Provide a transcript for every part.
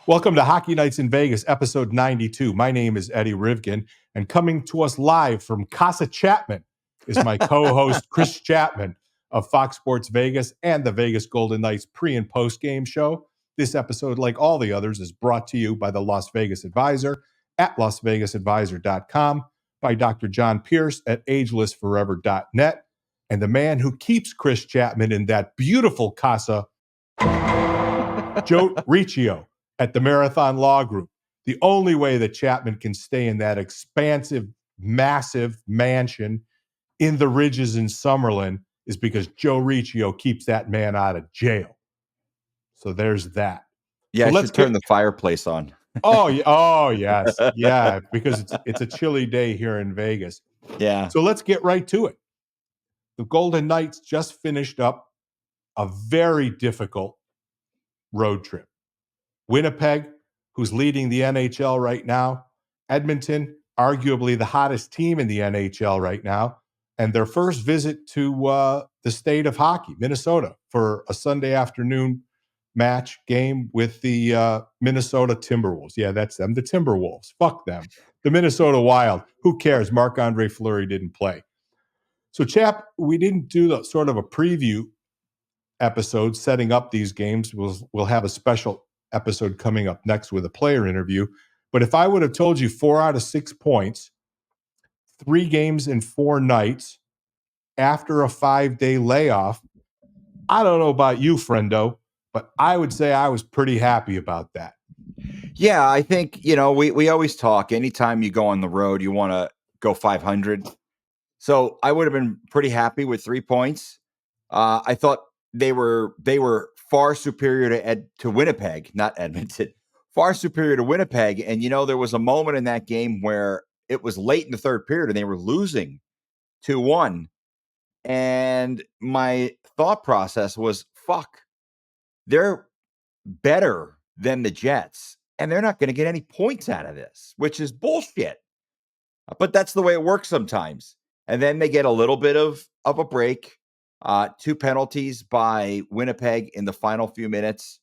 Welcome to Hockey Nights in Vegas, episode 92. My name is Eddie Rivkin, and coming to us live from Casa Chapman is my co-host Chris Chapman of Fox Sports Vegas and the Vegas Golden Knights pre- and post-game show. This episode, like all the others, is brought to you by the Las Vegas Advisor at lasvegasadvisor.com, by Dr. John Pierce at agelessforever.net, and the man who keeps Chris Chapman in that beautiful casa, Joe Riccio at the Marathon Law Group. The only way that Chapman can stay in that expansive, massive mansion in the Ridges in Summerlin is because Joe Riccio keeps that man out of jail. So there's that. Yeah, So I let's should turn the fireplace on. Oh, yes. Yeah, because it's a chilly day here in Vegas. Yeah. So let's get right to it. The Golden Knights just finished up a very difficult road trip. Winnipeg, who's leading the NHL right now. Edmonton, arguably the hottest team in the NHL right now. And their first visit to the state of hockey, Minnesota, for a Sunday afternoon match game with the Minnesota Timberwolves. Yeah, that's them, the Timberwolves. Fuck them. The Minnesota Wild. Who cares? Marc-Andre Fleury didn't play. So, Chap, we didn't do the sort of a preview episode setting up these games. We'll have a special episode coming up next with a player interview. But if I would have told you 4 out of 6 points, 3 games in 4 nights after a 5-day layoff, I don't know about you, friendo, but I would say I was pretty happy about that. Yeah, I think, we always talk anytime you go on the road, you want to go 500. So I would have been pretty happy with 3 points. I thought they were far superior to Winnipeg, not Edmonton, far superior to Winnipeg. And, there was a moment in that game where it was late in the third period and they were losing 2-1. And my thought process was, fuck, they're better than the Jets, and they're not going to get any points out of this, which is bullshit. But that's the way it works sometimes. And then they get a little bit of a break. 2 penalties by Winnipeg in the final few minutes.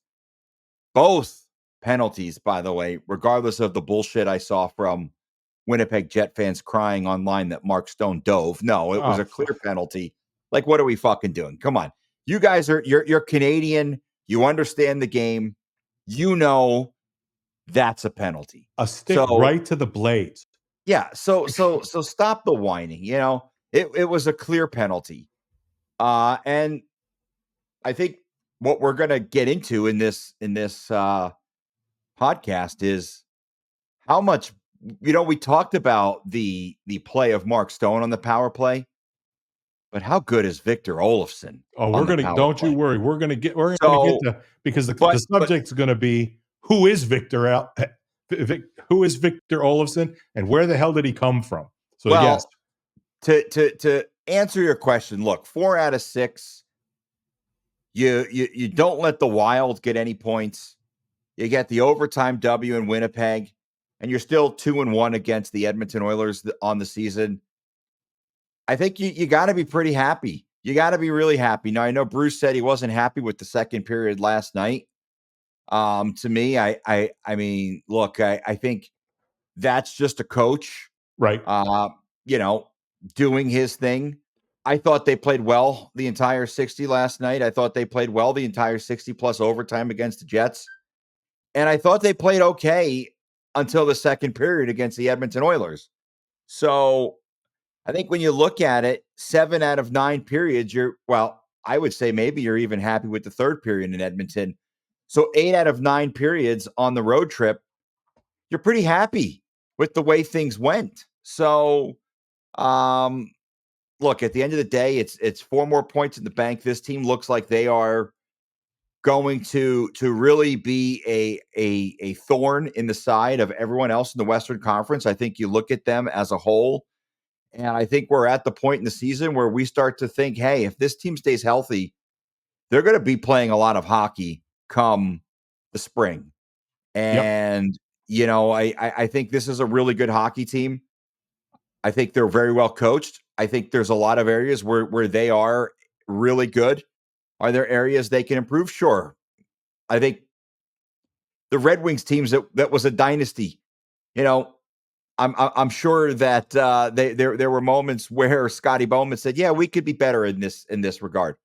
Both penalties, by the way, regardless of the bullshit I saw from Winnipeg Jet fans crying online that Mark Stone dove. No, it was a clear penalty. Like, what are we fucking doing? Come on. You guys you're Canadian. You understand the game. You know that's a penalty. A stick right to the blades. Yeah. So stop the whining. It was a clear penalty. And I think what we're gonna get into in this podcast is how much, we talked about the play of Mark Stone on the power play, but how good is Victor Olofsson? Oh, don't you worry. We're gonna get to, because the subject's gonna be who is Victor Olofsson and where the hell did he come from? So yes. To answer your question, look, 4 out of 6. You don't let the Wild get any points. You get the overtime W in Winnipeg, and you're still 2-1 against the Edmonton Oilers on the season. I think you got to be pretty happy. You got to be really happy. Now, I know Bruce said he wasn't happy with the second period last night. To me, I mean, look, I think that's just a coach, right? Doing his thing. I thought they played well the entire 60 last night. I thought they played well the entire 60 plus overtime against the Jets. And I thought they played okay until the second period against the Edmonton Oilers. So I think when you look at it, 7 out of 9 periods, I would say maybe you're even happy with the third period in Edmonton. So 8 out of 9 periods on the road trip, you're pretty happy with the way things went. So, look, at the end of the day, it's 4 more points in the bank. This team looks like they are going to really be a thorn in the side of everyone else in the Western Conference. I think you look at them as a whole, and I think we're at the point in the season where we start to think, hey, if this team stays healthy, they're going to be playing a lot of hockey come the spring. And, I think this is a really good hockey team. I think they're very well coached. I think there's a lot of areas where they are really good. Are there areas they can improve? Sure. I think the Red Wings teams that was a dynasty. You know, I'm sure that there were moments where Scotty Bowman said, "Yeah, we could be better in this regard."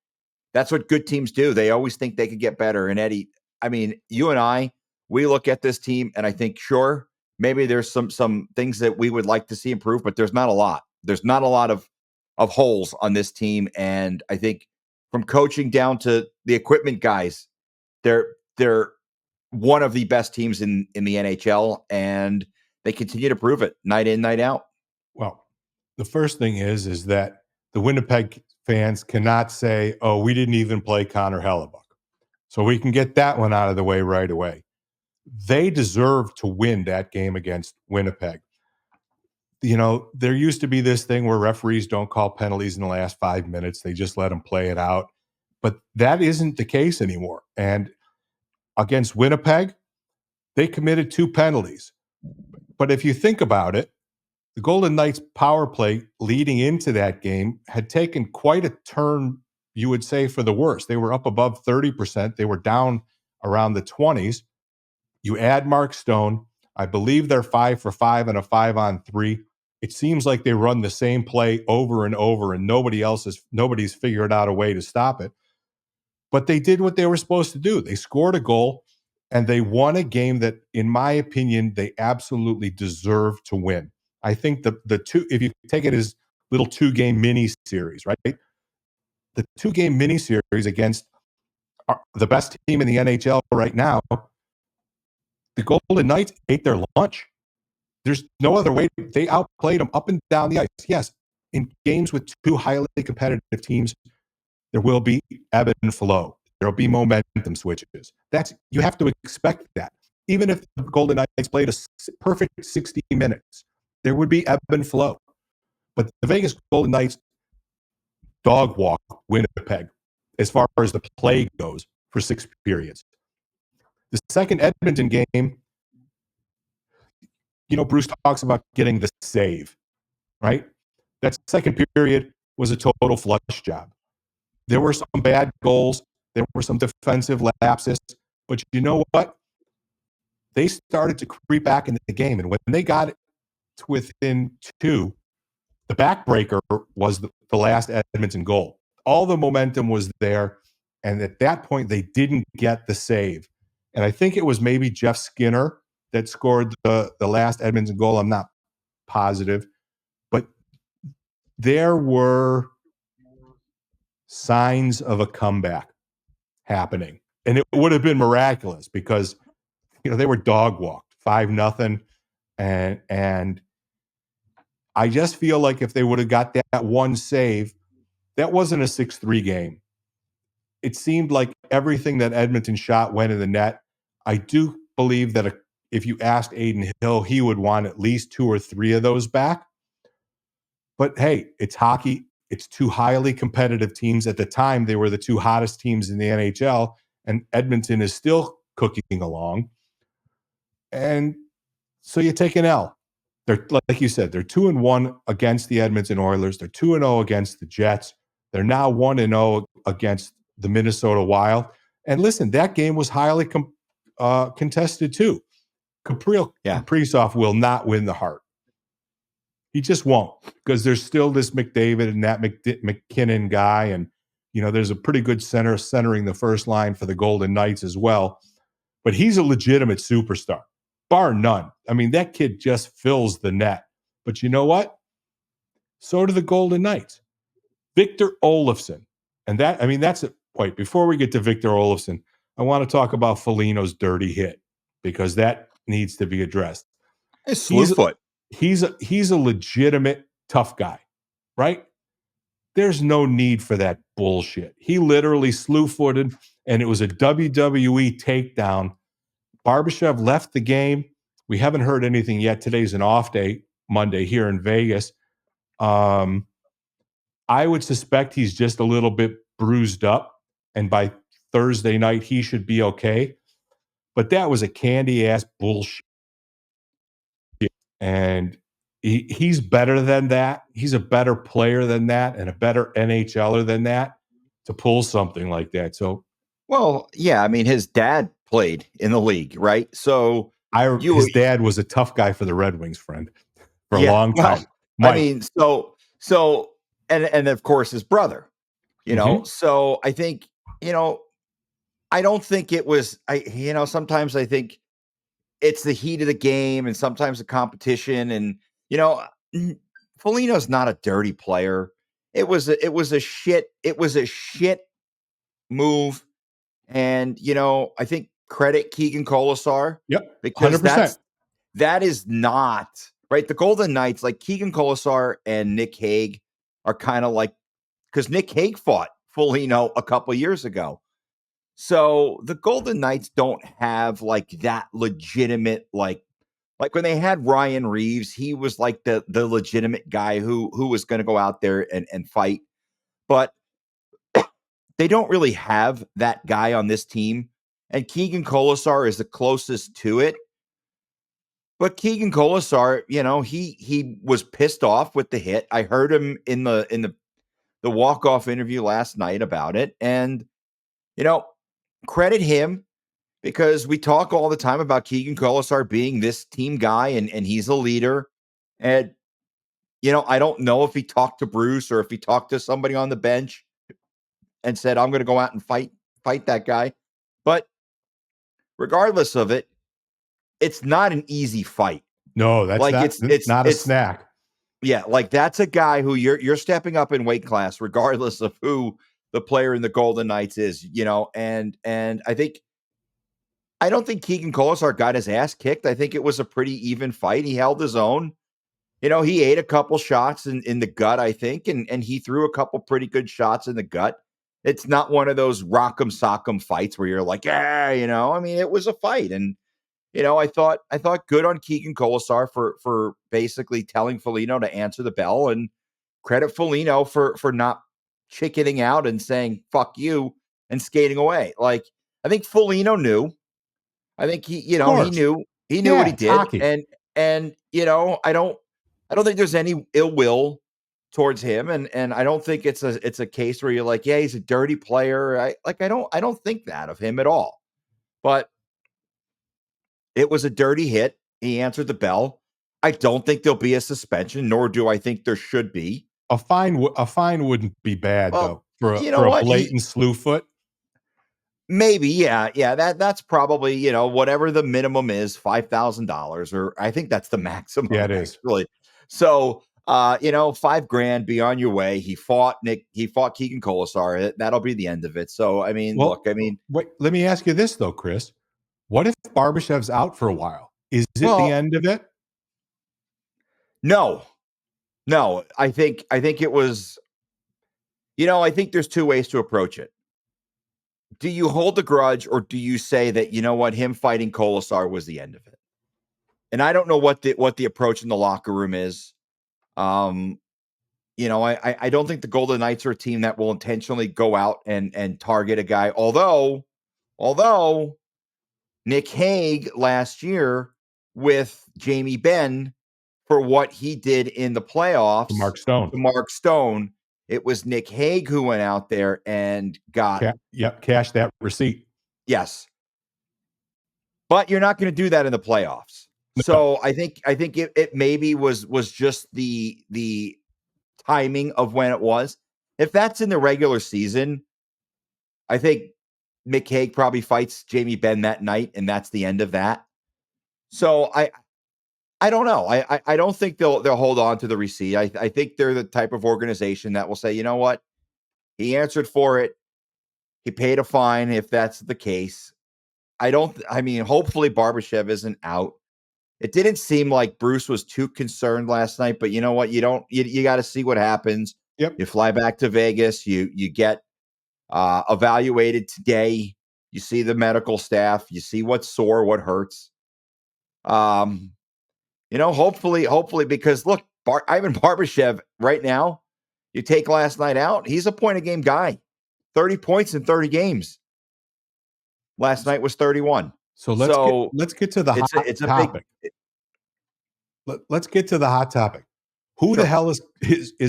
That's what good teams do. They always think they could get better. And Eddie, I mean, you and I, we look at this team and I think, sure, maybe there's some things that we would like to see improve, but there's not a lot. There's not a lot of holes on this team. And I think from coaching down to the equipment guys, they're one of the best teams in the NHL, and they continue to prove it night in, night out. Well, the first thing is that the Winnipeg fans cannot say, "Oh, we didn't even play Connor Hellebuck." So we can get that one out of the way right away. They deserve to win that game against Winnipeg. You know, there used to be this thing where referees don't call penalties in the last 5 minutes. They just let them play it out. But that isn't the case anymore. And against Winnipeg, they committed 2 penalties. But if you think about it, the Golden Knights power play leading into that game had taken quite a turn, you would say, for the worse. They were up above 30%. They were down around the 20s. You add Mark Stone. I believe they're 5 for 5 and a 5-on-3. It seems like they run the same play over and over, and nobody's figured out a way to stop it. But they did what they were supposed to do. They scored a goal, and they won a game that, in my opinion, they absolutely deserve to win. I think the two, if you take it as little 2-game mini series, right? The 2-game mini series against the best team in the NHL right now, the Golden Knights ate their lunch. There's no other way. They outplayed them up and down the ice. Yes, in games with 2 highly competitive teams, there will be ebb and flow. There will be momentum switches. You have to expect that. Even if the Golden Knights played a perfect 60 minutes, there would be ebb and flow. But the Vegas Golden Knights dog walk Winnipeg as far as the play goes for 6 periods. The second Edmonton game, you know, Bruce talks about getting the save, right? That second period was a total flush job. There were some bad goals. There were some defensive lapses. But you know what? They started to creep back into the game. And when they got it to within 2, the backbreaker was the last Edmonton goal. All the momentum was there. And at that point, they didn't get the save. And I think it was maybe Jeff Skinner that scored the last Edmonton goal. I'm not positive. But there were signs of a comeback happening. And it would have been miraculous because, you know, they were dog walked 5-0. And I just feel like if they would have got that one save, that wasn't a 6-3 game. It seemed like everything that Edmonton shot went in the net. I do believe that if you asked Aiden Hill, he would want at least 2 or 3 of those back. But hey, it's hockey. It's 2 highly competitive teams. At the time, they were the 2 hottest teams in the NHL, and Edmonton is still cooking along. And so you take an L. They're, like you said, they're 2-1 against the Edmonton Oilers. They're 2-0 against the Jets. They're now 1-0 against the Minnesota Wild. And listen, that game was highly contested too. Kaprizov will not win the Hart. He just won't, because there's still this McDavid and that McKinnon guy. And, you know, there's a pretty good center centering the first line for the Golden Knights as well. But he's a legitimate superstar, bar none. I mean, that kid just fills the net. But you know what? So do the Golden Knights. Victor Olofsson. And that, I mean, that's it. Wait, before we get to Victor Olofsson, I want to talk about Foligno's dirty hit, because that needs to be addressed. It's slew foot. He's a legitimate tough guy, right? There's no need for that bullshit. He literally slew-footed, and it was a WWE takedown. Barbashev left the game. We haven't heard anything yet. Today's an off day, Monday, here in Vegas. I would suspect he's just a little bit bruised up, and by Thursday night, he should be okay. But that was a candy-ass bullshit. And he's better than that. He's a better player than that, and a better NHLer than that to pull something like that. So, well, yeah, I mean, his dad played in the league, right? So His dad was a tough guy for the Red Wings, friend, for a long time. Well, I Mike. mean, so and of course his brother, So I think, I don't think it was sometimes I think it's the heat of the game and sometimes the competition and Foligno's not a dirty player. It was a shit move. And I think credit Keegan Colasar Yep, because 100%. that is not right. The Golden Knights, like Keegan Colasar and Nick Hague, are kind of like because Nick Hague fought Foligno a couple years ago. So the Golden Knights don't have like that legitimate like when they had Ryan Reeves, he was like the legitimate guy who was going to go out there and fight. But they don't really have that guy on this team. And Keegan Colasar is the closest to it. But Keegan Colasar, he was pissed off with the hit. I heard him in the walk-off interview last night about it. And, credit him because we talk all the time about Keegan Colasar being this team guy and he's a leader. And, I don't know if he talked to Bruce or if he talked to somebody on the bench and said, I'm going to go out and fight that guy. But regardless of it, it's not an easy fight. No, that's Like not a snack. Yeah, like that's a guy who you're stepping up in weight class, regardless of who the player in the Golden Knights is, and I don't think Keegan Colasar got his ass kicked. I think it was a pretty even fight. He held his own. He ate a couple shots in the gut, I think, and he threw a couple pretty good shots in the gut. It's not one of those rock'em sock'em fights where you're like, yeah, I mean, it was a fight. And I thought good on Keegan Colasar for basically telling Foligno to answer the bell, and credit Foligno for not chickening out and saying "fuck you" and skating away. Like I think Foligno knew. I think Of course. he knew what Yeah, he it's did, hockey. and I don't think there's any ill will towards him, and I don't think it's a case where you're like, yeah, he's a dirty player. I don't think that of him at all, but. It was a dirty hit. He answered the bell. I don't think there'll be a suspension, nor do I think there should be. A fine wouldn't be bad though Well, you know for a what? blatant slew foot. Maybe, yeah. That's probably, whatever the minimum is, $5,000, or I think that's the maximum Yeah, it is. actually. So, $5,000, be on your way. He fought Keegan Colasar. That'll be the end of it. So, I mean, Well, look, I mean, wait, let me ask you this though, Chris. What if Barbashev's out for a while? Is it the well, end of it? no, I think it was, I think there's two ways to approach it. Do you hold the grudge or do you say that, him fighting Colasar was the end of it? And I don't know what the approach in the locker room is. I don't think the Golden Knights are a team that will intentionally go out and target a guy. Although Nick Hague last year with Jamie Benn for what he did in the playoffs To Mark Stone. it was Nick Hague who went out there and got Cash that receipt. yes. But you're not going to do that in the playoffs. So I think it maybe was just the timing of when it was. If that's in the regular season, I think Nick Hague probably fights Jamie Benn that night, and that's the end of that. So I don't know. I don't think they'll hold on to the receipt. I think they're the type of organization that will say, you know what, he answered for it. He paid a fine if that's the case. I mean, hopefully Barbashev isn't out. It didn't seem like Bruce was too concerned last night, but you know what? You got to see what happens. Yep. You fly back to Vegas. You get evaluated today. You see the medical staff. You see what's sore, what hurts. Hopefully, because look, Ivan Barbashev right now, you take last night out, he's a point a game guy. 30 points in 30 games. Last night was 31. So let's get to the hot topic. Let's get to the hot topic. Who the hell is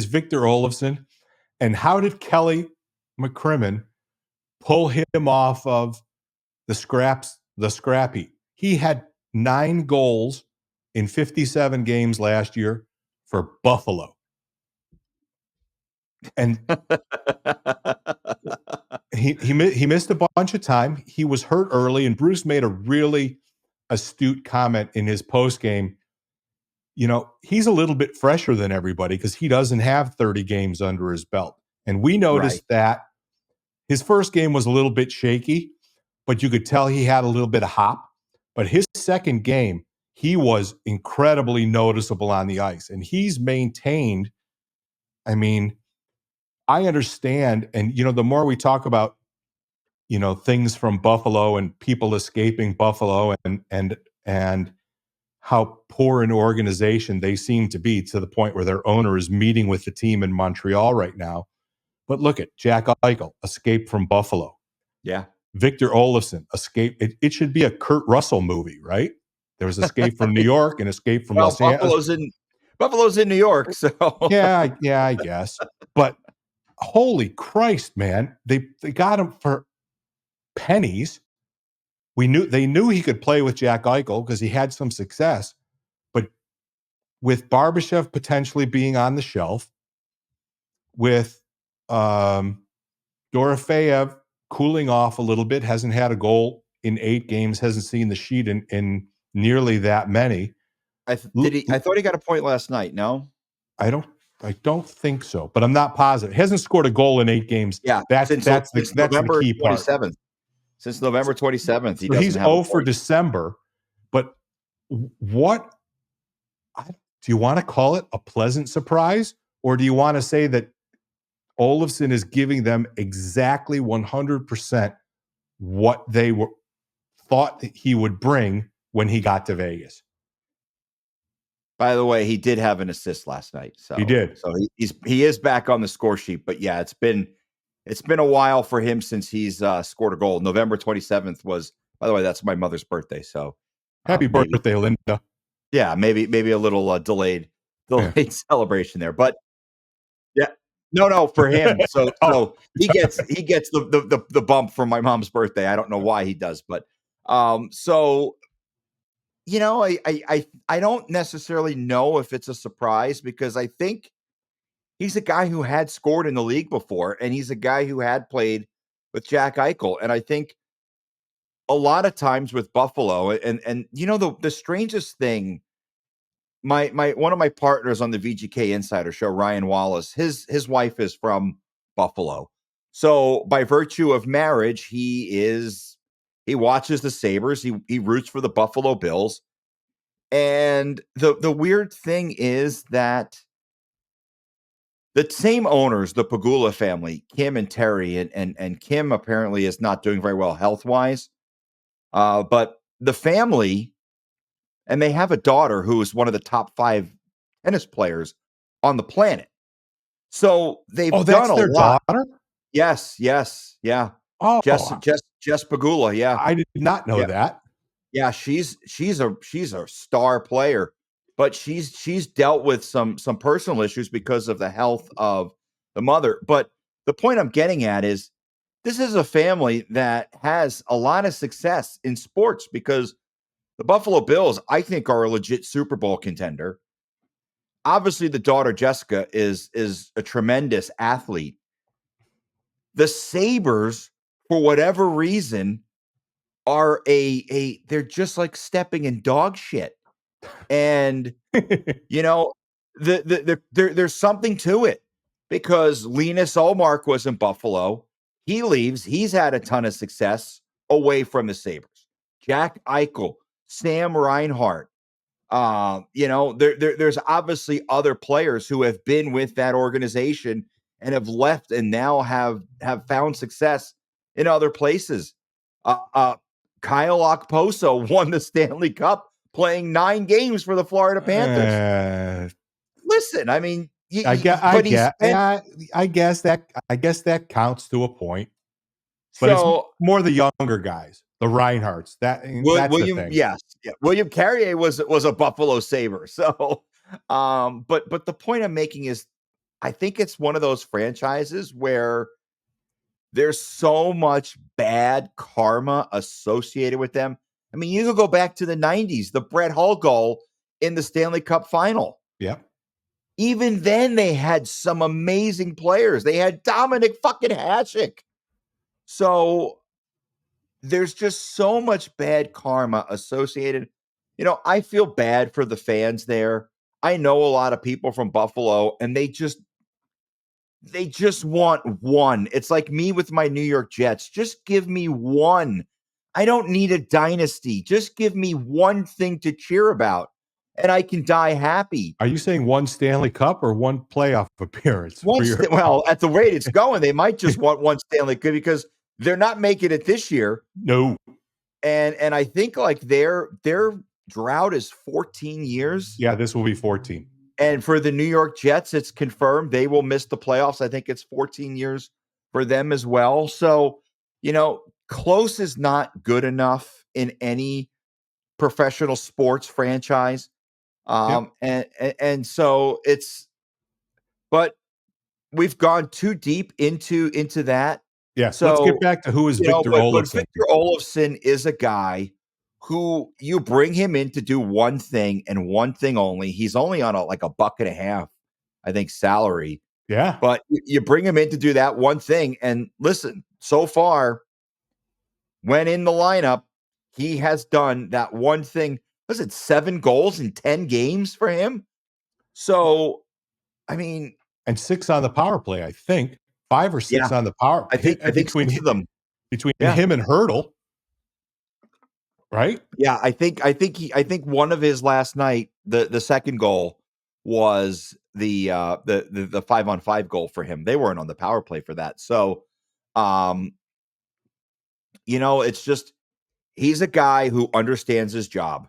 Victor Olofsson, and how did Kelly McCrimmon pull him off of the scraps the scrappy. He had 9 goals in 57 games last year for Buffalo. And he missed a bunch of time. He was hurt early, and Bruce made a really astute comment in his post game. You know, he's a little bit fresher than everybody because he doesn't have 30 games under his belt. And we noticed Right. that his first game was a little bit shaky, but you could tell he had a little bit of hop. But his second game, he was incredibly noticeable on the ice. And he's maintained, I mean, I understand. And, the more we talk about, things from Buffalo and people escaping Buffalo and how poor an organization they seem to be, to the point where their owner is meeting with the team in Montreal right now. But look at Jack Eichel, escape from Buffalo. Yeah. Victor Olofsson, escape. It should be a Kurt Russell movie, right? There was Escape from New York and Escape from Well, Los Angeles. Buffalo's in New York, so Yeah, I guess. But holy Christ, man, they got him for pennies. They knew he could play with Jack Eichel because he had some success, but with Barbashev potentially being on the shelf, with Dorofeyev cooling off a little bit, hasn't had a goal in 8 games, hasn't seen the sheet in nearly that many. I thought he got a point last night. No, I don't think so, but I'm not positive. He hasn't scored a goal in 8 games. yeah, That's since the November key part. 27th. Since November 27th, he So doesn't he's have a 0 for point. December. But what do you want to call it, a pleasant surprise, or do you want to say that Olofsson is giving them exactly 100% what they thought that he would bring when he got to Vegas? By the way, he did have an assist last night, so He did. he is back on the score sheet. But yeah, it's been a while for him since he's scored a goal. November 27th was, by the way, that's my mother's birthday. So Happy maybe, birthday, Linda. yeah, maybe a little delayed Yeah. celebration there, but yeah, no, for him. So Oh. so he gets the bump from my mom's birthday. I don't know why he does, but so I don't necessarily know if it's a surprise, because I think he's a guy who had scored in the league before, and he's a guy who had played with Jack Eichel. And I think a lot of times with Buffalo, and the strangest thing, my one of my partners on the VGK Insider show, Ryan Wallace, his wife is from Buffalo. So by virtue of marriage, he watches the Sabres, he roots for the Buffalo Bills. And the weird thing is that the same owners, the Pagula family, Kim and Terry, and Kim apparently is not doing very well health-wise. But the family, and they have a daughter who is one of the top 5 tennis players on the planet. So they've done That's a their lot. daughter? Yes, yeah. Oh, Jess Pagula, yeah. I did not know Yeah. that. Yeah, she's a star player, but she's dealt with some personal issues because of the health of the mother. But the point I'm getting at is, this is a family that has a lot of success in sports, because the Buffalo Bills, I think, are a legit Super Bowl contender. Obviously, the daughter Jessica is a tremendous athlete. The Sabres, for whatever reason, are they're just like stepping in dog shit. And there's something to it, because Linus Olmark was in Buffalo. He leaves. He's had a ton of success away from the Sabres. Jack Eichel, Sam Reinhart. There's obviously other players who have been with that organization and have left and now have found success in other places. Kyle Okposo won the Stanley Cup playing 9 games for the Florida Panthers. Listen, I mean, I guess that counts to a point, but it's more the younger guys, the Reinhardts. That's the thing. Yes, yeah. William Carrier was a Buffalo Sabre. So, but the point I'm making is, I think it's one of those franchises where there's so much bad karma associated with them. I mean, you could go back to the 90s, the Brett Hull goal in the Stanley Cup final. Yeah. Even then, they had some amazing players. They had Dominic fucking Hasek. So there's just so much bad karma associated. I feel bad for the fans there. I know a lot of people from Buffalo, and they just want one. It's like me with my New York Jets. Just give me one. I don't need a dynasty. Just give me one thing to cheer about, and I can die happy. Are you saying one Stanley Cup or one playoff appearance for your? Well, at the rate it's going, they might just want one Stanley Cup because they're not making it this year. No. And I think like their drought is 14 years. Yeah, this will be 14. And for the New York Jets, it's confirmed they will miss the playoffs. I think it's 14 years for them as well. So, close is not good enough in any professional sports franchise. Yep. And so but we've gone too deep into that. Yes. So, Let's get back to who is Victor but Olofsson. Victor Olofsson is a guy who you bring him in to do one thing and one thing only. He's only on like $1.50, I think, salary. Yeah. But you bring him in to do that one thing. And listen, so far, when in the lineup, he has done that one thing. Was it 7 goals in 10 games for him? So, I mean, and 6 on the power play, I think. 5 or 6 on the power. I think between 6 of them. Between him and Hurdle. Right? Yeah, I think one of his last night, the second goal was the 5-on-5 goal for him. They weren't on the power play for that. So, it's just he's a guy who understands his job,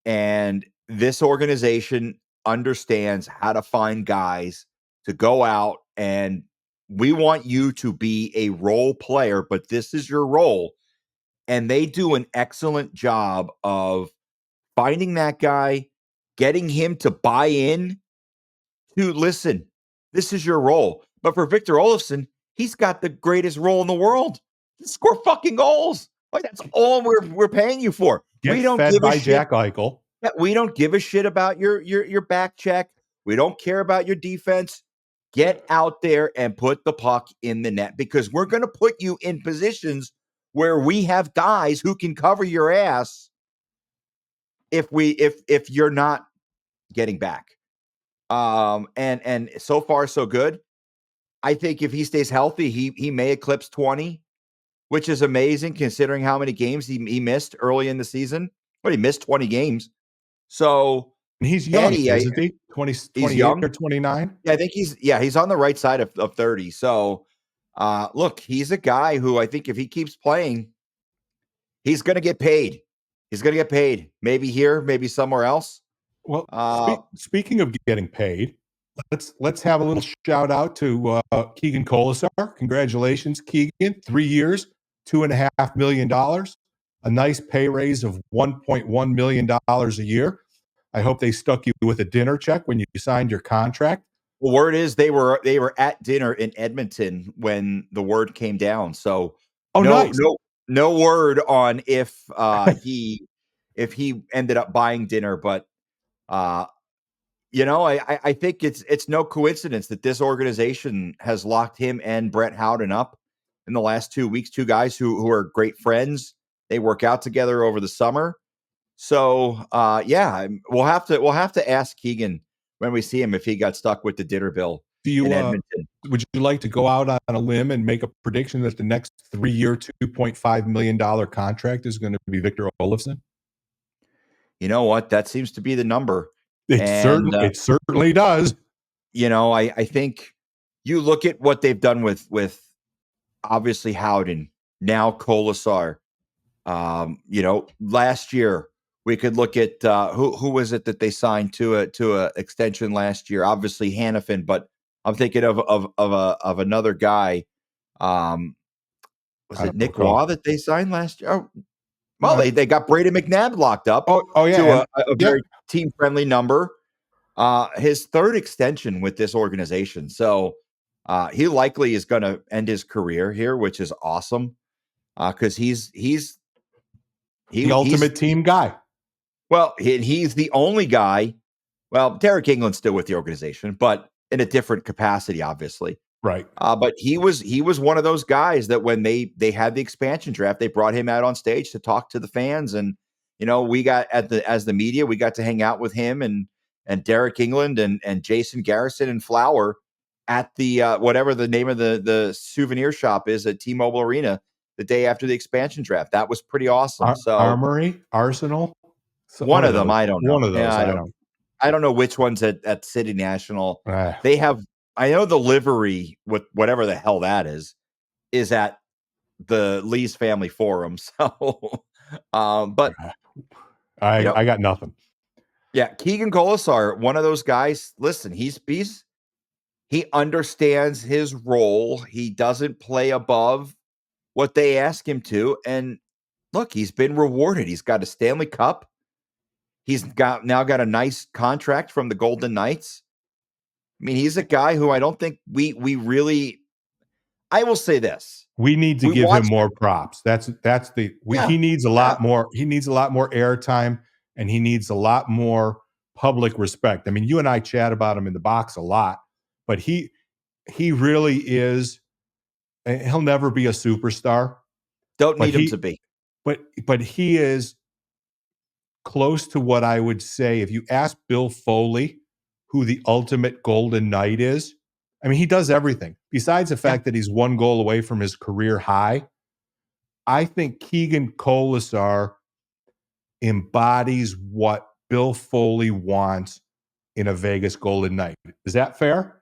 and this organization understands how to find guys to go out, and we want you to be a role player, but this is your role. And they do an excellent job of finding that guy, getting him to buy in to listen, this is your role. But for Victor Olofsson, he's got the greatest role in the world. Score fucking goals. Like that's all we're paying you for. Get We don't fed give a by shit. Jack Eichel. We don't give a shit about your back check. We don't care about your defense. Get out there and put the puck in the net because we're going to put you in positions where we have guys who can cover your ass if you're not getting back. And so far so good. I think if he stays healthy, he may eclipse 20, which is amazing considering how many games he missed early in the season. But he missed 20 games. So and he's young, isn't he? 28 he's young. or 29? Yeah, I think he's on the right side of 30. So look, he's a guy who I think if he keeps playing, he's gonna get paid. He's gonna get paid. Maybe here, maybe somewhere else. Well, speaking of getting paid, let's have a little shout out to Keegan Colasar. Congratulations, Keegan! 3 years, $2.5 million, a nice pay raise of $1.1 million a year. I hope they stuck you with a dinner check when you signed your contract. Well, word is they were at dinner in Edmonton when the word came down. So nice. No word on if he ended up buying dinner, but I think it's no coincidence that this organization has locked him and Brett Howden up in the last 2 weeks. 2 guys who are great friends. They work out together over the summer. So we'll have to ask Keegan when we see him if he got stuck with the dinner bill in Edmonton. Would you like to go out on a limb and make a prediction that the next 3-year, $2.5 million contract is going to be Victor Olofsson? You know what? That seems to be the number. It certainly does. I think you look at what they've done with obviously Howden, now Colasar. Last year we could look at who was it that they signed to a extension last year? Obviously Hannafin, but I'm thinking of another guy. Was it Nick Waugh that they signed last year? Oh, well, they got Brady McNabb locked up. Oh yeah, to a very team friendly number. His third extension with this organization, so he likely is going to end his career here, which is awesome because he's The ultimate team guy. Well, he's the only guy. Well, Derek England's still with the organization, but in a different capacity, obviously. Right. But he was one of those guys that when they had the expansion draft, they brought him out on stage to talk to the fans, and we got as the media, we got to hang out with him and Derek England and Jason Garrison and Flower at the whatever the name of the souvenir shop is at T-Mobile Arena the day after the expansion draft. That was pretty awesome. So Armory, Arsenal, one of them, I don't know. One of those, Yeah, I don't know which one's at City National. Ah. They have, I know the livery with whatever the hell that is at the Lee's Family Forum. So, but I got nothing. Yeah, Keegan Colasar, one of those guys. Listen, he understands his role. He doesn't play above what they ask him to, and look, he's been rewarded. He's got a Stanley Cup. He's now got a nice contract from the Golden Knights. I mean, he's a guy who I don't think we really. I will say this: we need to give him more props. He needs a lot more. He needs a lot more airtime, and he needs a lot more public respect. I mean, you and I chat about him in the box a lot, but he really is. He'll never be a superstar. Don't need him to be, but he is close to what I would say if you ask Bill Foley who the ultimate Golden Knight is. I mean, he does everything besides the fact that he's one goal away from his career high. I think Keegan Colasar embodies what Bill Foley wants in a Vegas Golden Knight. Is that fair?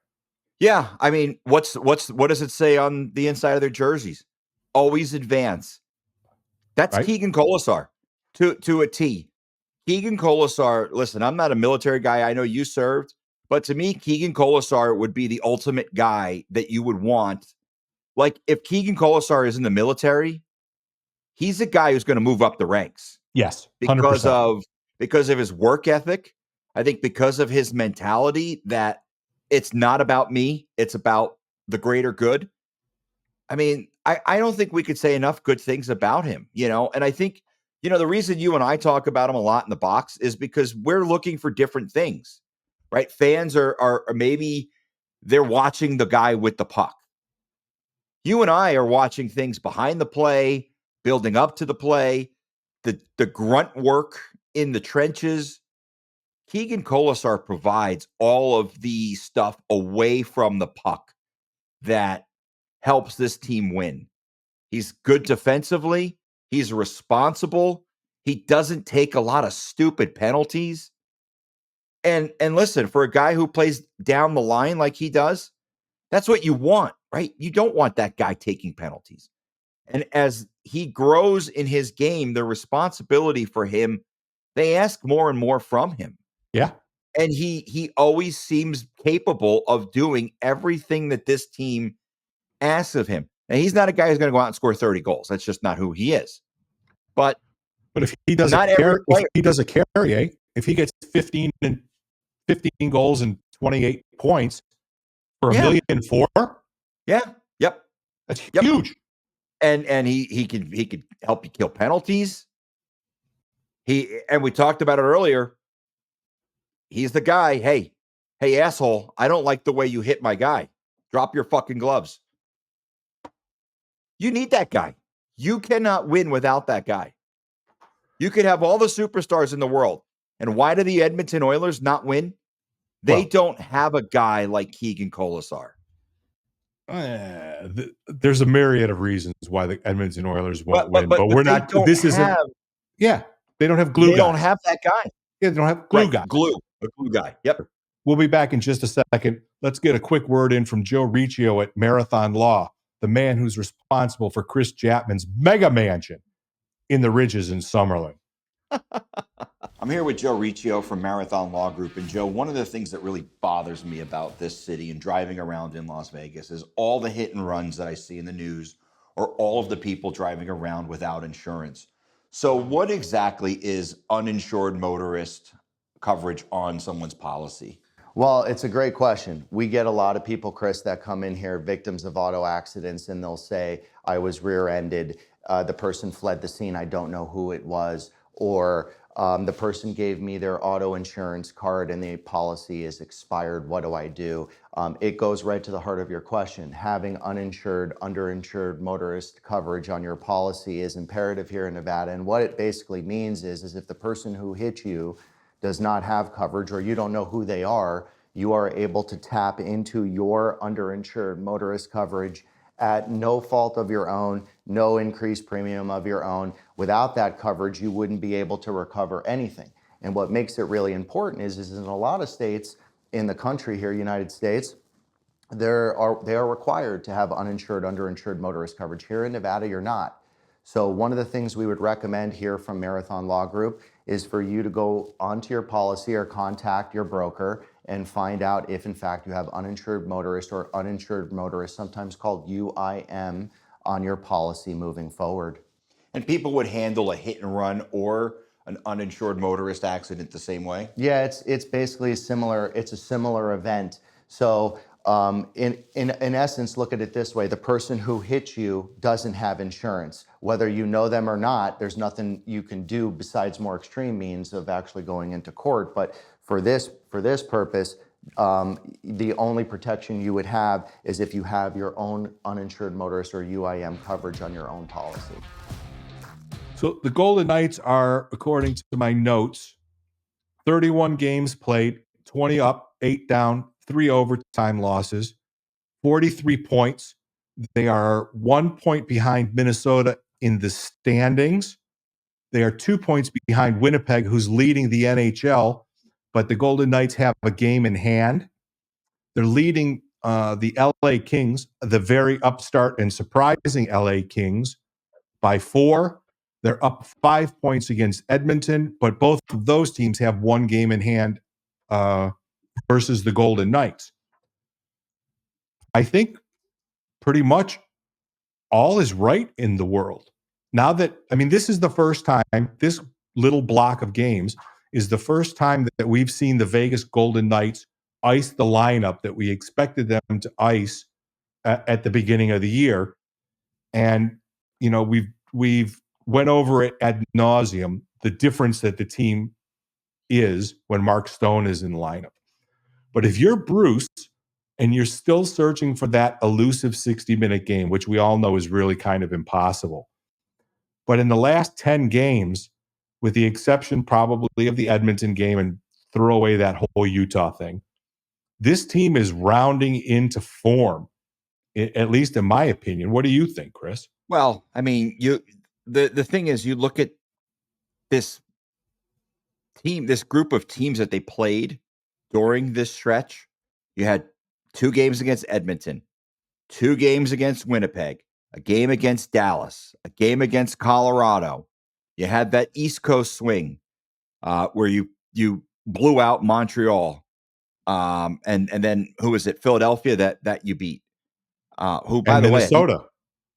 Yeah. I mean, what does it say on the inside of their jerseys? Always advance. That's right? Keegan Colasar to a T. Keegan Colasar, listen, I'm not a military guy. I know you served, but to me, Keegan Colasar would be the ultimate guy that you would want. Like if Keegan Colasar is in the military, he's a guy who's going to move up the ranks. Yes, 100%. Because of his work ethic. I think because of his mentality that it's not about me, it's about the greater good. I mean, I don't think we could say enough good things about him, and I think, the reason you and I talk about him a lot in the box is because we're looking for different things, right? Fans are maybe they're watching the guy with the puck. You and I are watching things behind the play, building up to the play, the grunt work in the trenches. Keegan Colasar provides all of the stuff away from the puck that helps this team win. He's good defensively. He's responsible. He doesn't take a lot of stupid penalties. And listen, for a guy who plays down the line like he does, that's what you want, right? You don't want that guy taking penalties. And as he grows in his game, the responsibility for him, they ask more and more from him. Yeah. And he always seems capable of doing everything that this team asks of him. And he's not a guy who's going to go out and score 30 goals. That's just not who he is. But if he does a carry, if he gets 15 goals and 28 points for $1.4 million, yeah, yep, that's huge. And he could help you kill penalties. And we talked about it earlier. He's the guy. Hey, asshole! I don't like the way you hit my guy. Drop your fucking gloves. You need that guy. You cannot win without that guy. You could have all the superstars in the world. And why do the Edmonton Oilers not win? They don't have a guy like Keegan Colasar. There's a myriad of reasons why the Edmonton Oilers won't win, but we're not. This isn't. Yeah, they don't have glue. They don't have that guy. Yeah, they don't have glue guy. A glue guy. Yep. We'll be back in just a second. Let's get a quick word in from Joe Riccio at Marathon Law, the man who's responsible for Chris Chapman's mega mansion in the Ridges in Summerlin. I'm here with Joe Riccio from Marathon Law Group. And Joe, one of the things that really bothers me about this city and driving around in Las Vegas is all the hit and runs that I see in the news or all of the people driving around without insurance. So what exactly is uninsured motorist coverage on someone's policy? Well, it's a great question. We get a lot of people, Chris, that come in here, victims of auto accidents, and they'll say, I was rear-ended. The person fled the scene. I don't know who it was. Or the person gave me their auto insurance card and the policy is expired. What do I do? It goes right to the heart of your question. Having uninsured, underinsured motorist coverage on your policy is imperative here in Nevada. And what it basically means is if the person who hit you does not have coverage or you don't know who they are, you are able to tap into your underinsured motorist coverage at no fault of your own, no increased premium of your own. Without that coverage, you wouldn't be able to recover anything. And what makes it really important is in a lot of states in the country here, United States, they are required to have uninsured, underinsured motorist coverage. Here in Nevada, you're not. So one of the things we would recommend here from Marathon Law Group is for you to go onto your policy or contact your broker and find out if in fact you have uninsured motorist or uninsured motorist, sometimes called UIM, on your policy moving forward. And people would handle a hit and run or an uninsured motorist accident the same way? Yeah, it's basically similar. It's a similar event. So in essence, look at it this way: the person who hit you doesn't have insurance. Whether you know them or not, there's nothing you can do besides more extreme means of actually going into court. But for this purpose, the only protection you would have is if you have your own uninsured motorist or UIM coverage on your own policy. So the Golden Knights are, according to my notes, 31 games played, 20 up, 8 down, 3 overtime losses, 43 points. They are 1 point behind Minnesota in the standings. They are 2 points behind Winnipeg, who's leading the NHL, but the Golden Knights have a game in hand. They're leading the LA Kings, the very upstart and surprising LA Kings, by 4. They're up 5 points against Edmonton, but both of those teams have one game in hand versus the Golden Knights. I think pretty much all is right in the world. Now that, I mean, this is the first time, this little block of games is the first time that we've seen the Vegas Golden Knights ice the lineup that we expected them to ice at the beginning of the year. And, you know, we've went over it ad nauseum, the difference that the team is when Mark Stone is in the lineup. But if you're Bruce and you're still searching for that elusive 60-minute game, which we all know is really kind of impossible, but in the last 10 games, with the exception probably of the Edmonton game and throw away that whole Utah thing, this team is rounding into form, at least in my opinion. What do you think, Chris? Well, I mean, the thing is, you look at this team, this group of teams that they played during this stretch. You had 2 games against Edmonton, 2 games against Winnipeg, a game against Dallas, a game against Colorado. You had that East Coast swing where you blew out Montreal, and then who was it? Philadelphia that you beat. Who, by And the way, Minnesota.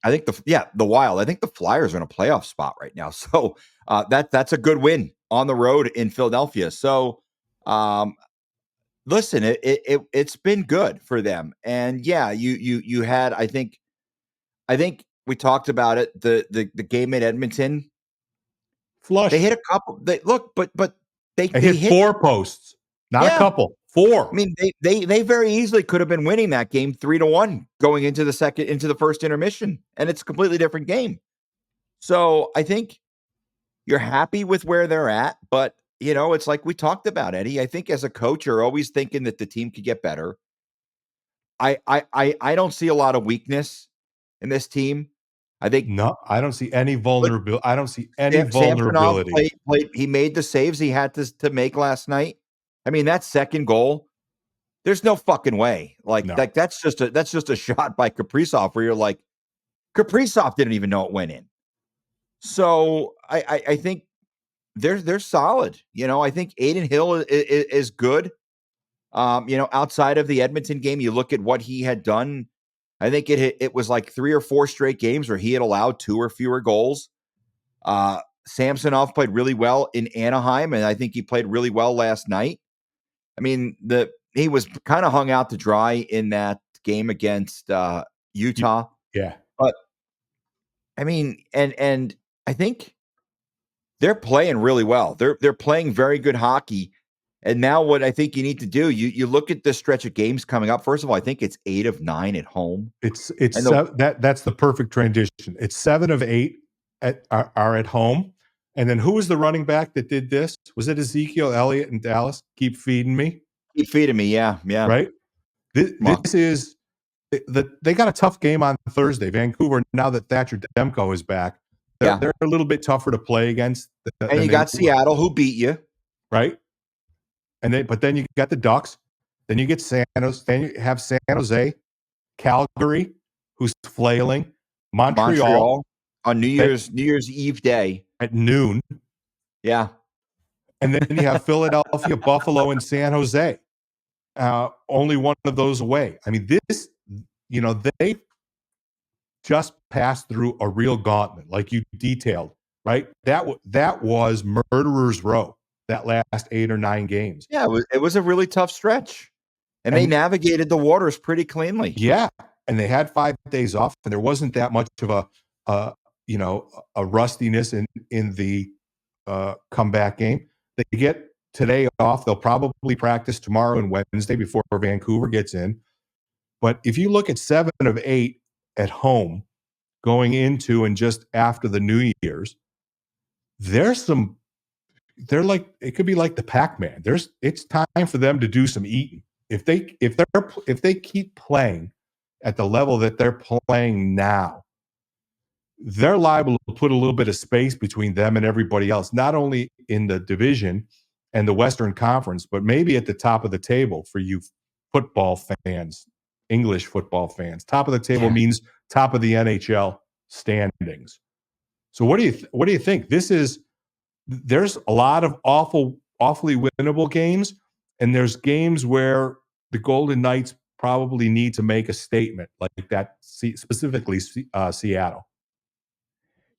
I think the Wild. I think the Flyers are in a playoff spot right now, so that's a good win on the road in Philadelphia. So, listen, it's been good for them, and yeah, you had. I think we talked about it. The game at Edmonton, Flush. they hit a couple. They look, but they hit hit 4 posts, not a Yeah. couple, 4. I mean, they very easily could have been winning that game 3-1 going into the first intermission, and it's a completely different game. So I think you're happy with where they're at, but you know, it's like we talked about, Eddie. I think as a coach, you're always thinking that the team could get better. I don't see a lot of weakness in this team. I think No, I don't see any vulnerability. I don't see any Samsonov vulnerability. played. He made the saves he had to make last night. I mean, that second goal, there's no fucking way. Like, No. that's just a shot by Kaprizov where you're like, Kaprizov didn't even know it went in. So I think they're solid. You know, I think Aiden Hill is good. You know, outside of the Edmonton game, you look at what he had done. I think it was like 3 or 4 straight games where he had allowed 2 or fewer goals. Samsonov played really well in Anaheim, and I think he played really well last night. I mean, he was kind of hung out to dry in that game against Utah. Yeah. But I mean, and I think they're playing really well. They're playing very good hockey. And now what I think you need to do, you look at the stretch of games coming up. First of all, I think it's 8 of 9 at home. It's And that's the perfect transition. It's 7 of 8 are at home. And then who was the running back that did this? Was it Ezekiel Elliott in Dallas? Keep feeding me, keep feeding me. Yeah. right? This, Well, this is they got a tough game on Thursday. Vancouver, now that Thatcher Demko is back, they're a little bit tougher to play against. And you got Seattle, who beat you. Right? But then you got the Ducks. Then you get San Jose. Then you have San Jose, Calgary, who's flailing, Montreal on New Year's Eve day at noon. Yeah. And then you have Philadelphia, Buffalo, and San Jose. Only one of those away. I mean, this, they just passed through a real gauntlet, like you detailed, right? That was murderer's row, that last 8 or 9 games. Yeah, it was a really tough stretch. And they navigated the waters pretty cleanly. Yeah. And they had 5 days off, and there wasn't that much of a rustiness in the comeback game. They get today off. They'll probably practice tomorrow and Wednesday before Vancouver gets in. But if you look at 7 of 8 at home going into and just after the New Year's, they're like, it could be like the Pac-Man. It's time for them to do some eating. If they keep playing at the level that they're playing now, they're liable to put a little bit of space between them and everybody else, not only in the division and the Western Conference, but maybe at the top of the table for you football fans, English football fans. Top of the table means top of the NHL standings. So what do you think? There's a lot of awfully winnable games, and there's games where the Golden Knights probably need to make a statement like that, specifically Seattle.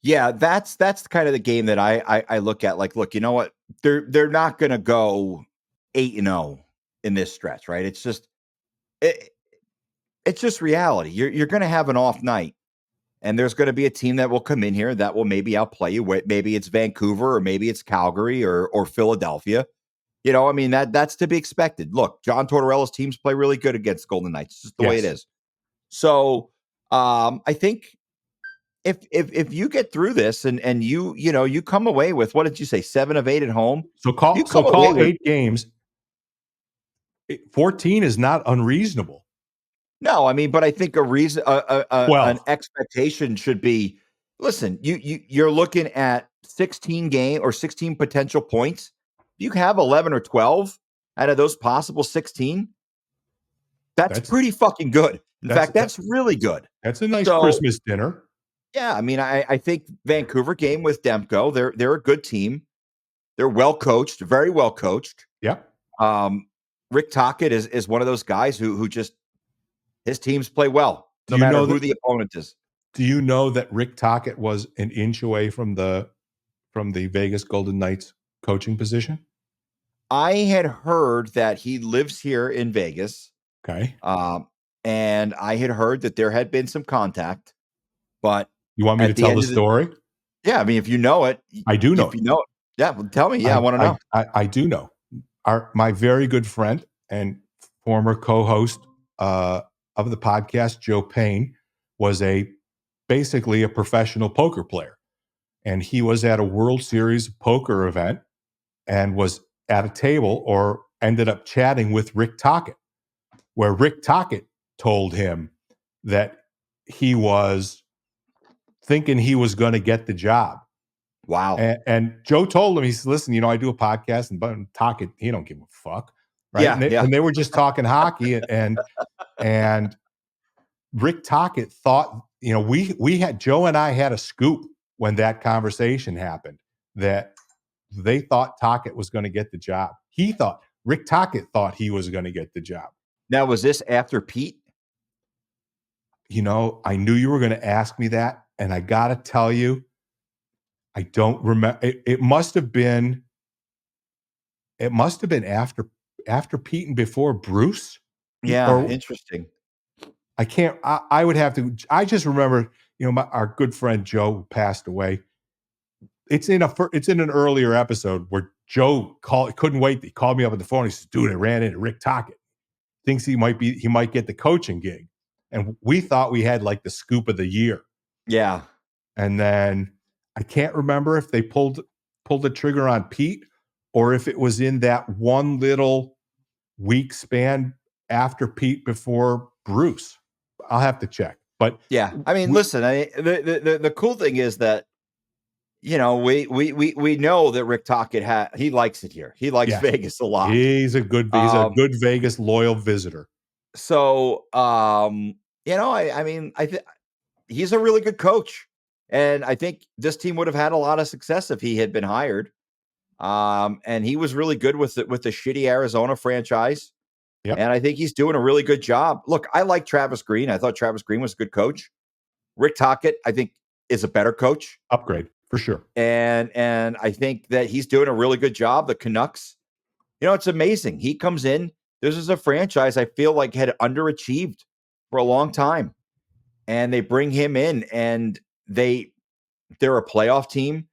Yeah, that's kind of the game that I look at. Like, look, you know what? They're not going to go 8-0 in this stretch, right? It's just reality. You're going to have an off night, and there's going to be a team that will come in here that will maybe outplay you. Maybe it's Vancouver, or maybe it's Calgary, or Philadelphia. I mean, that's to be expected. Look, John Tortorella's teams play really good against Golden Knights. It's just the way it is. So I think if you get through this and you come away with, what did you say, 7 of 8 at home? So call 8 games. 14 is not unreasonable. No, I mean, but I think an expectation should be, listen, you're looking at 16 potential points. You have 11 or 12 out of those possible 16. That's pretty fucking good. In fact, that's really good. That's a nice Christmas dinner. Yeah, I mean, I think Vancouver game with Demko, they're a good team. They're well coached, very well coached. Yeah. Rick Tocchet is one of those guys who just, his teams play well, no matter who the opponent is. Do you know that Rick Tocchet was an inch away from the Vegas Golden Knights coaching position? I had heard that he lives here in Vegas. Okay. And I had heard that there had been some contact, but you want me to tell the story? Yeah, I mean, if you know it, I do know. If you know it, yeah, well, tell me. Yeah, I want to know. I do know. My very good friend and former co-host of the podcast, Joe Payne, was basically a professional poker player, and he was at a World Series poker event and was at a table, or ended up chatting with Rick Tocchet, where Rick Tocchet told him that he was thinking he was going to get the job. Wow. And Joe told him, he said, listen, I do a podcast, and Tocchet, he don't give a fuck. Right. Yeah, and they were just talking hockey, and Rick Tocchet thought, we had, Joe and I had a scoop when that conversation happened, that they thought Tocchet was going to get the job. Rick Tocchet thought he was going to get the job. Now, was this after Pete? I knew you were going to ask me that, and I got to tell you, I don't remember. It must have been after after Pete and before Bruce. Yeah, Or interesting. I would have to. I just remember, our good friend Joe who passed away. It's in an earlier episode where Joe couldn't wait. He called me up on the phone. He says, "Dude, I ran into Rick Tocchet. Thinks he might get the coaching gig." And we thought we had like the scoop of the year. Yeah. And then I can't remember if they pulled the trigger on Pete or if it was in that one little week span after Pete before Bruce. I'll have to check. But yeah, I mean, listen, the cool thing is that, we know that Rick Tocchet he likes it here. He likes Vegas a lot. He's a good Vegas loyal visitor. So, I mean, he's a really good coach, and I think this team would have had a lot of success if he had been hired. And he was really good with the shitty Arizona franchise. Yep. And I think he's doing a really good job. Look, I like Travis Green. I thought Travis Green was a good coach. Rick Tocchet, I think, is a better coach. Upgrade for sure. And I think that he's doing a really good job. The Canucks, it's amazing. He comes in. This is a franchise I feel like had underachieved for a long time. And they bring him in, and they're a playoff team.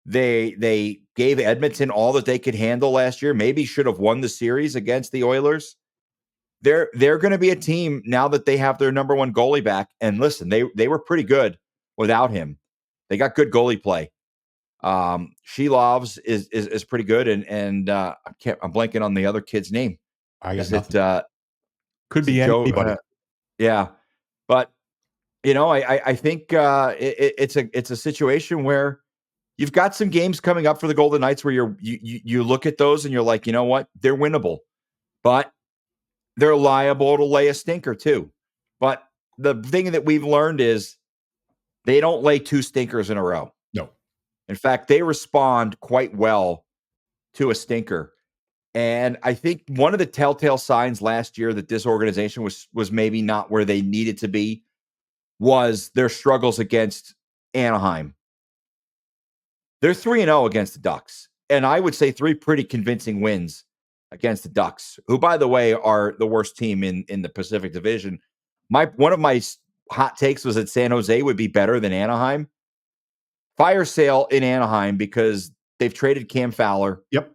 They gave Edmonton all that they could handle last year. Maybe should have won the series against the Oilers. They're going to be a team now that they have their number one goalie back. And listen, they were pretty good without him. They got good goalie play. Shelovs is pretty good, and I'm blanking on the other kid's name. Could be anybody. Yeah, but I think it's a situation where you've got some games coming up for the Golden Knights where you look at those and you're like, you know what, they're winnable, but they're liable to lay a stinker too. But the thing that we've learned is they don't lay two stinkers in a row. No. In fact, they respond quite well to a stinker. And I think one of the telltale signs last year that this organization was maybe not where they needed to be was their struggles against Anaheim. They're 3-0 against the Ducks. And I would say 3 pretty convincing wins against the Ducks, who, by the way, are the worst team in the Pacific Division. One of my hot takes was that San Jose would be better than Anaheim. Fire sale in Anaheim because they've traded Cam Fowler. Yep.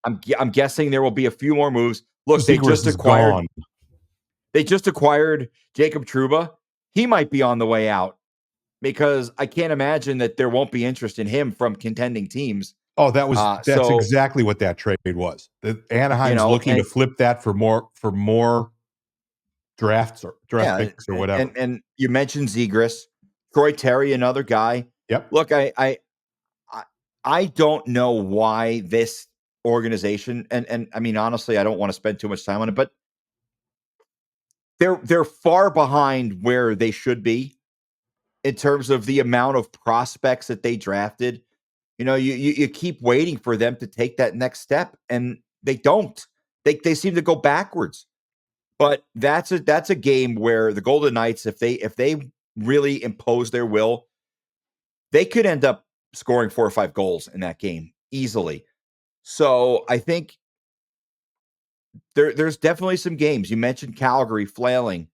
I'm guessing there will be a few more moves. Look, They just acquired Jacob Trouba. He might be on the way out because I can't imagine that there won't be interest in him from contending teams. Oh, that's exactly what that trade was. Anaheim's looking to flip that for more draft picks or whatever. And you mentioned Zegras, Troy Terry, another guy. Yep. Look, I don't know why this organization, and I mean, honestly, I don't want to spend too much time on it, but they're far behind where they should be in terms of the amount of prospects that they drafted. You keep waiting for them to take that next step, and they don't. They seem to go backwards. But that's a game where the Golden Knights, if they really impose their will, they could end up scoring 4 or 5 goals in that game easily. So I think there's definitely some games. You mentioned Calgary flailing,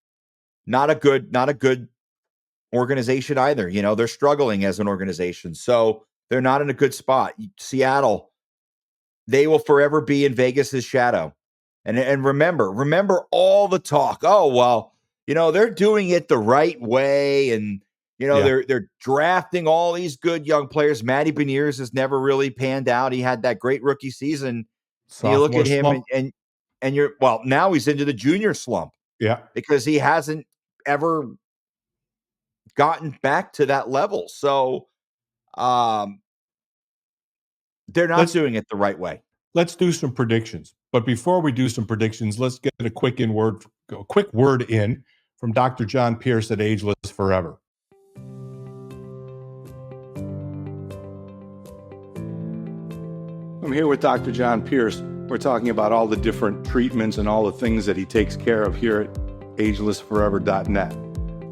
not a good organization either. They're struggling as an organization, so they're not in a good spot. Seattle, they will forever be in Vegas's shadow. And remember all the talk. Oh, well, they're doing it the right way. And, they're drafting all these good young players. Matty Beniers has never really panned out. He had that great rookie season. You look at him and now he's into the junior slump. Yeah. Because he hasn't ever gotten back to that level. So they're not doing it the right way. Let's do some predictions. But before we do some predictions, let's get a quick word in from Dr. John Pierce at Ageless Forever. I'm here with Dr. John Pierce. We're talking about all the different treatments and all the things that he takes care of here at agelessforever.net.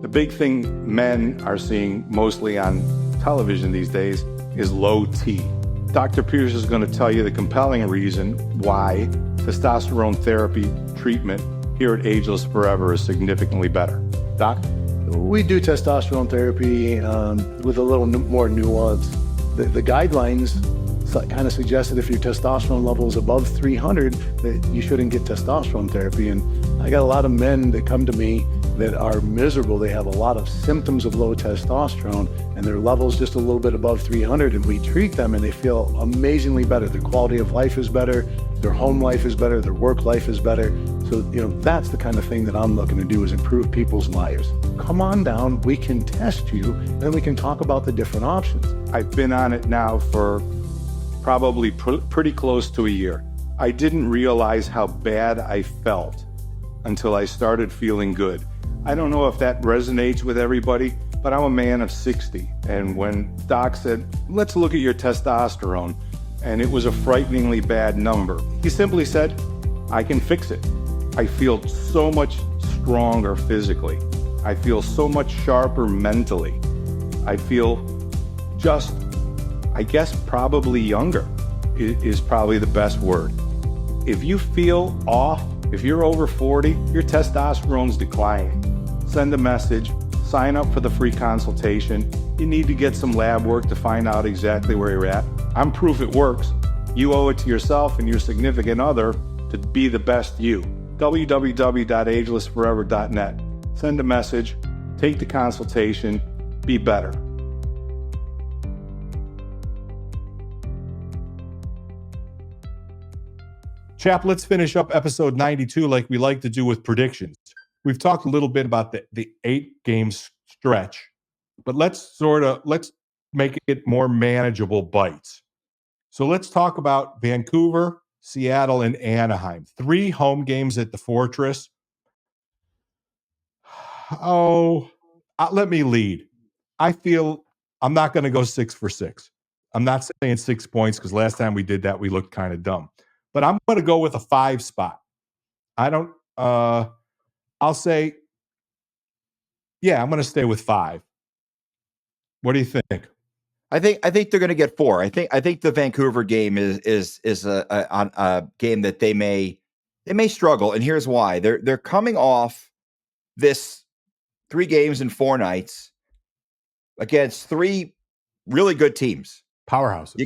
The big thing men are seeing mostly on television these days is low T. Dr. Pierce is going to tell you the compelling reason why testosterone therapy treatment here at Ageless Forever is significantly better. Doc? We do testosterone therapy with a little more nuance. The guidelines kind of suggest that if your testosterone level is above 300, that you shouldn't get testosterone therapy. And I got a lot of men that come to me that are miserable. They have a lot of symptoms of low testosterone and their level's just a little bit above 300, and we treat them and they feel amazingly better. Their quality of life is better, their home life is better, their work life is better. So, that's the kind of thing that I'm looking to do, is improve people's lives. Come on down, we can test you, and then we can talk about the different options. I've been on it now for probably pretty close to a year. I didn't realize how bad I felt until I started feeling good. I don't know if that resonates with everybody, but I'm a man of 60. And when Doc said, let's look at your testosterone, and it was a frighteningly bad number, he simply said, I can fix it. I feel so much stronger physically. I feel so much sharper mentally. I feel just, I guess, probably younger is probably the best word. If you feel off, if you're over 40, your testosterone's declining. Send a message, sign up for the free consultation. You need to get some lab work to find out exactly where you're at. I'm proof it works. You owe it to yourself and your significant other to be the best you. www.agelessforever.net. Send a message, take the consultation, be better. Chap, let's finish up episode 92 like we like to do with predictions. We've talked a little bit about the 8-game stretch, but let's make it more manageable bites. So let's talk about Vancouver, Seattle, and Anaheim. 3 home games at the Fortress. Let me lead. I feel I'm not going to go 6 for 6. I'm not saying 6 points because last time we did that, we looked kind of dumb. But I'm going to go with a 5 spot. I'll say, I'm going to stay with 5. What do you think? I think they're going to get 4. I think the Vancouver game is a game that they may struggle, and here's why. They're coming off this 3 games in 4 nights against 3 really good teams, powerhouses.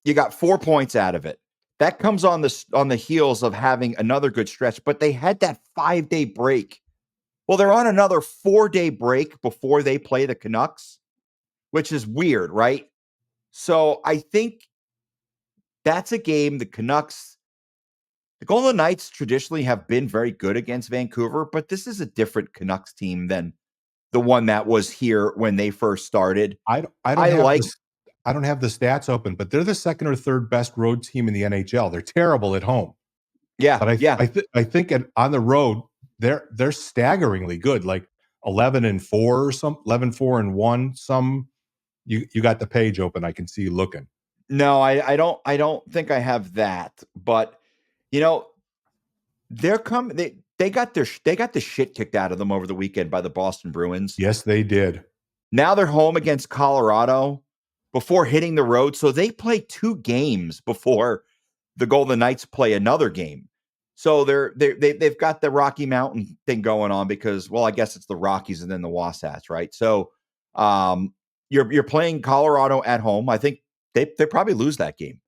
You got 4 points out of it. That comes on the heels of having another good stretch, but they had that 5-day break. Well, they're on another 4-day break before they play the Canucks, which is weird, right? So I think that's a game the Golden Knights traditionally have been very good against Vancouver, but this is a different Canucks team than the one that was here when they first started. I don't have the stats open, but they're the second or third best road team in the NHL. They're terrible at home. Yeah, but I think on the road they're staggeringly good, like 11-4 or some 11-4-1. Some you got the page open. I can see you looking. No, I don't think I have that, but they're coming. They got the shit kicked out of them over the weekend by the Boston Bruins. Yes, they did. Now they're home against Colorado before hitting the road. So they play 2 games before the Golden Knights play another game. So they've got the Rocky Mountain thing going on because, well, I guess it's the Rockies and then the Wasatch, right? So you're playing Colorado at home. I think they probably lose that game.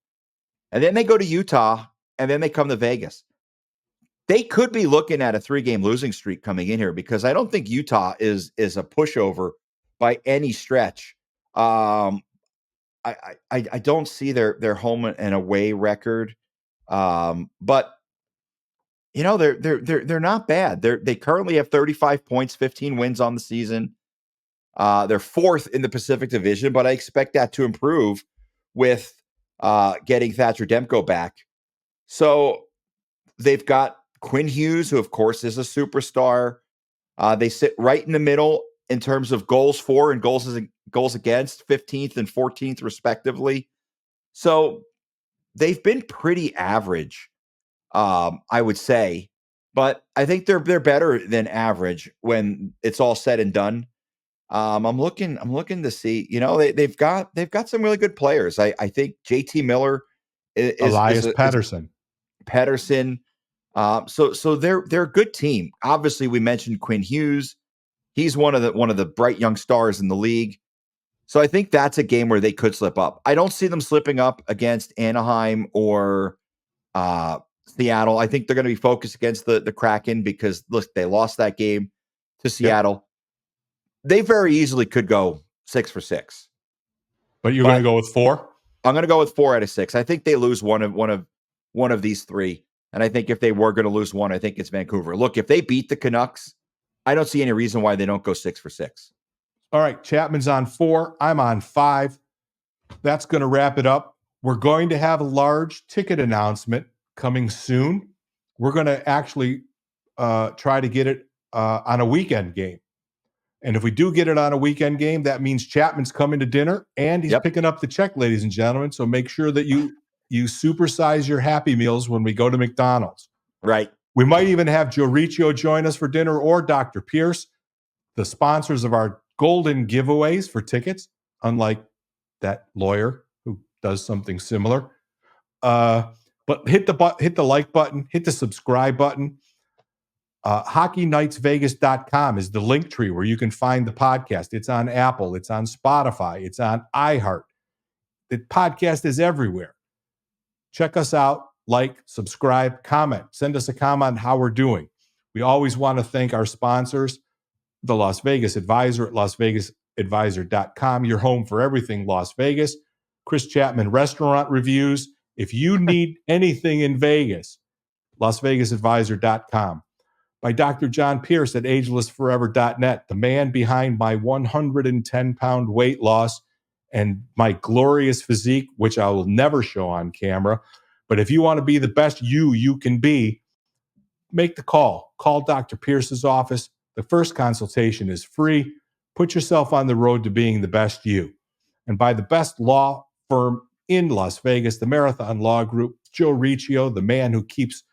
And then they go to Utah and then they come to Vegas. They could be looking at a 3-game losing streak coming in here because I don't think Utah is a pushover by any stretch. I don't see their home and away record, but they're not bad. They currently have 35 points, 15 wins on the season. They're 4th in the Pacific Division, but I expect that to improve with getting Thatcher Demko back. So they've got Quinn Hughes, who of course is a superstar. They sit right in the middle in terms of goals for and goals against, 15th and 14th respectively. So they've been pretty average, I would say, but I think they're better than average when it's all said and done. I'm looking to see, they've got some really good players. I think JT Miller Elias Pettersson. Pedersen. So they're a good team. Obviously, we mentioned Quinn Hughes. He's one of the bright young stars in the league. So I think that's a game where they could slip up. I don't see them slipping up against Anaheim or Seattle. I think they're going to be focused against the Kraken because, look, they lost that game to Seattle. Yep. They very easily could go 6 for 6. But you're going to go with 4? I'm going to go with 4 out of 6. I think they lose one of these 3. And I think if they were going to lose one, I think it's Vancouver. Look, if they beat the Canucks, I don't see any reason why they don't go 6 for 6. All right, Chapman's on 4. I'm on 5. That's going to wrap it up. We're going to have a large ticket announcement coming soon. We're going to actually try to get it on a weekend game. And if we do get it on a weekend game, that means Chapman's coming to dinner and he's picking up the check, ladies and gentlemen. So make sure that you supersize your Happy Meals when we go to McDonald's. Right. We might even have Joe Riccio join us for dinner or Dr. Pierce, the sponsors of our golden giveaways for tickets, unlike that lawyer who does something similar. But hit the like button, hit the subscribe button. HockeyNightsVegas.com is the link tree where you can find the podcast. It's on Apple, it's on Spotify, it's on iHeart. The podcast is everywhere. Check us out, like, subscribe, comment. Send us a comment on how we're doing. We always want to thank our sponsors, the Las Vegas Advisor at LasVegasAdvisor.com, your home for everything Las Vegas. Chris Chapman Restaurant Reviews. If you need anything in Vegas, LasVegasAdvisor.com. By Dr. John Pierce at AgelessForever.net, the man behind my 110-pound weight loss and my glorious physique, which I will never show on camera. But if you want to be the best you can be, make the call. Call Dr. Pierce's office. The first consultation is free. Put yourself on the road to being the best you. And by the best law firm in Las Vegas, the Marathon Law Group, Joe Riccio, the man who keeps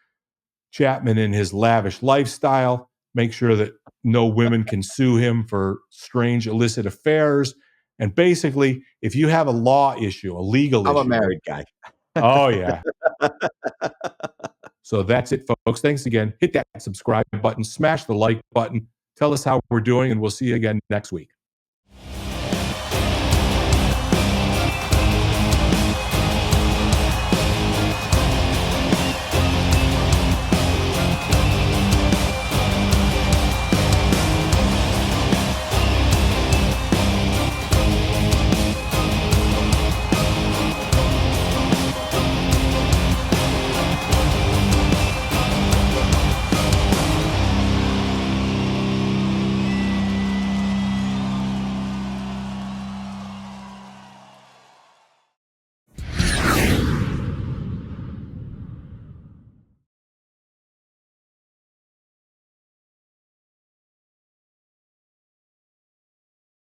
Chapman in his lavish lifestyle. Make sure that no women can sue him for strange illicit affairs. And basically, if you have a law issue, a legal issue. I'm a married guy. Oh, yeah. So that's it, folks. Thanks again. Hit that subscribe button. Smash the like button. Tell us how we're doing, and we'll see you again next week.